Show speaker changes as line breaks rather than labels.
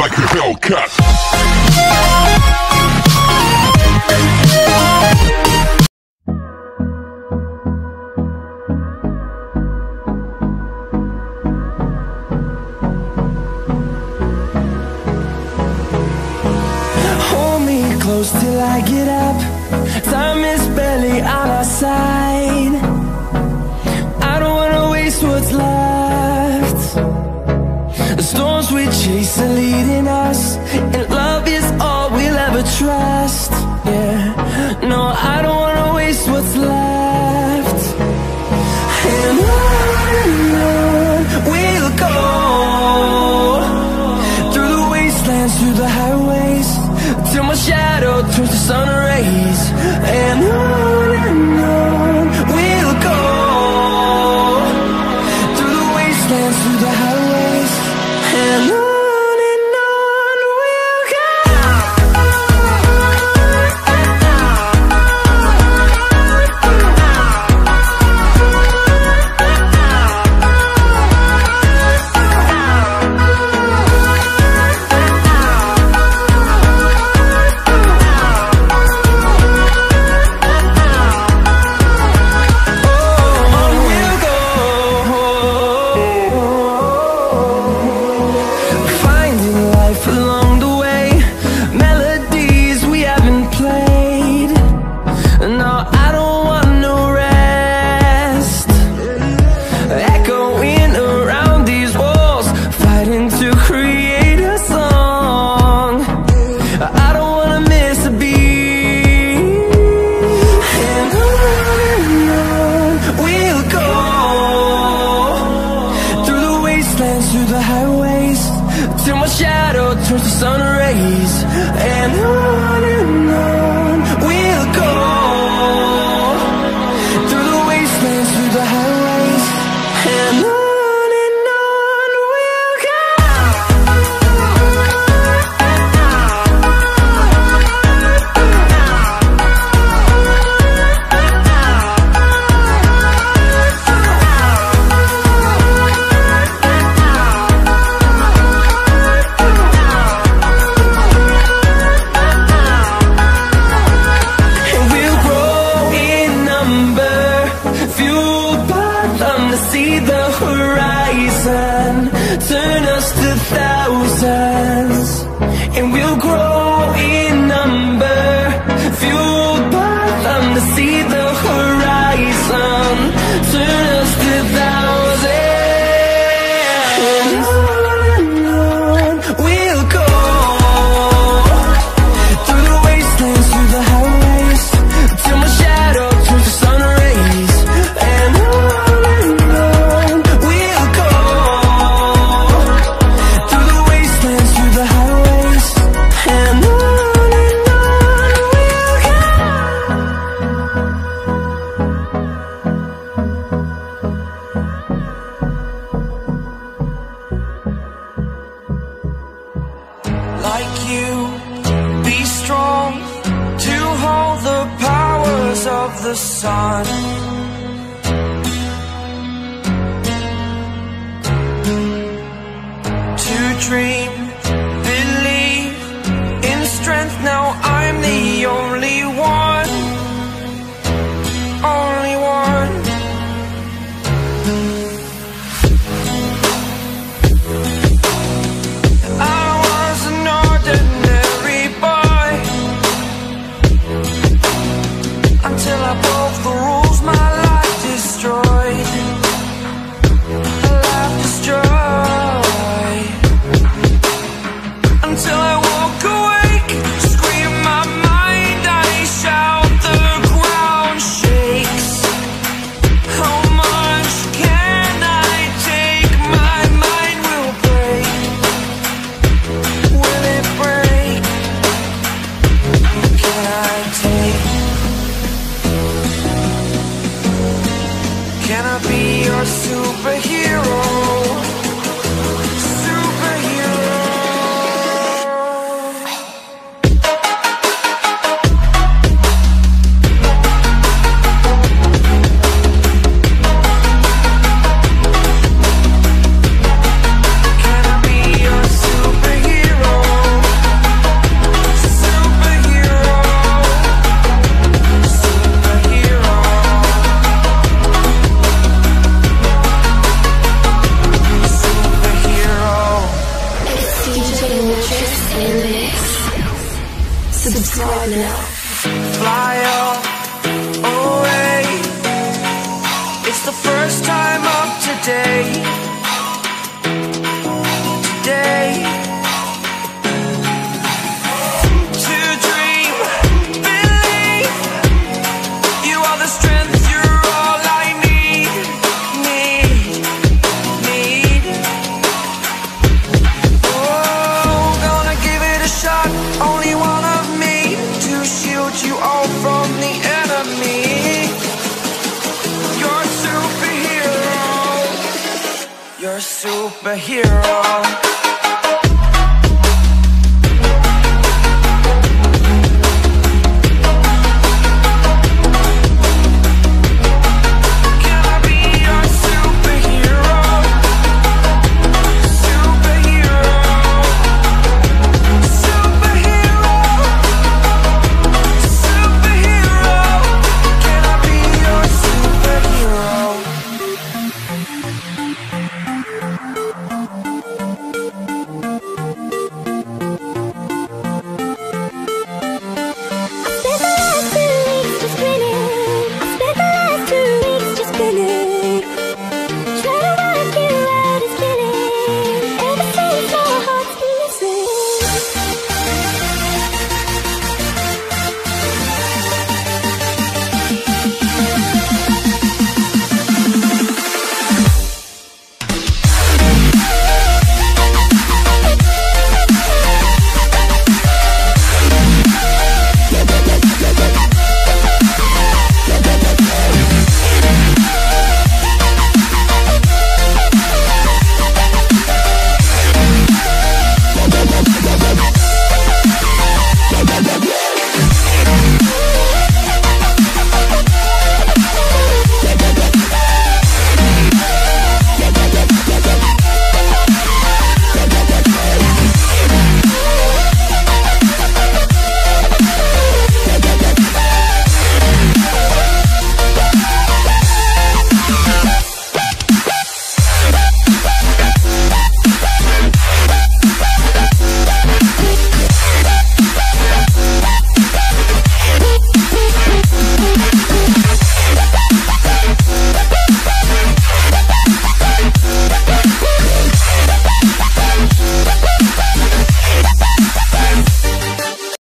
like a Hellcat.
Hold me close till I get up. Time is barely on our side. I don't wanna waste what's left. The storms we chase are leading us, and love is all we'll ever trust. Yeah, no, I don't wanna waste what's left. And on we'll go, through the wastelands, through the highways, till my shadow turns to sun rays. And on we'll go, through the wastelands, through the highways, and on we'll go. Through the highways, till my shadow turns to sun rays. And on we'll go, through the wastelands, through the highways, and on we'll go. See the horizon, turn us to thousands, and we'll grow in number, fueled by them to see the horizon, turn us to thousands, and on we'll go, through the wastelands, through the highways, till my shadow turns to sun rays. And like you, be strong to hold the powers of the sun. To dream, believe in strength. Now I'm the only one, only one. Until I broke the rules, my life destroyed. Life destroyed. Until I walk awake, scream my mind, I shout, the ground shakes. How much can I take? My mind will break. Will it break? Can I take? Can I be your superhero? Superhero.
DJ Matrix in the mix. Subscribe now.
Fly away. It's the first time of today. Today. To dream, believe. You are the strength, you're all I need. Oh, gonna give it a shot. Only one of me to shield you all from the enemy. You're a superhero. You're a superhero.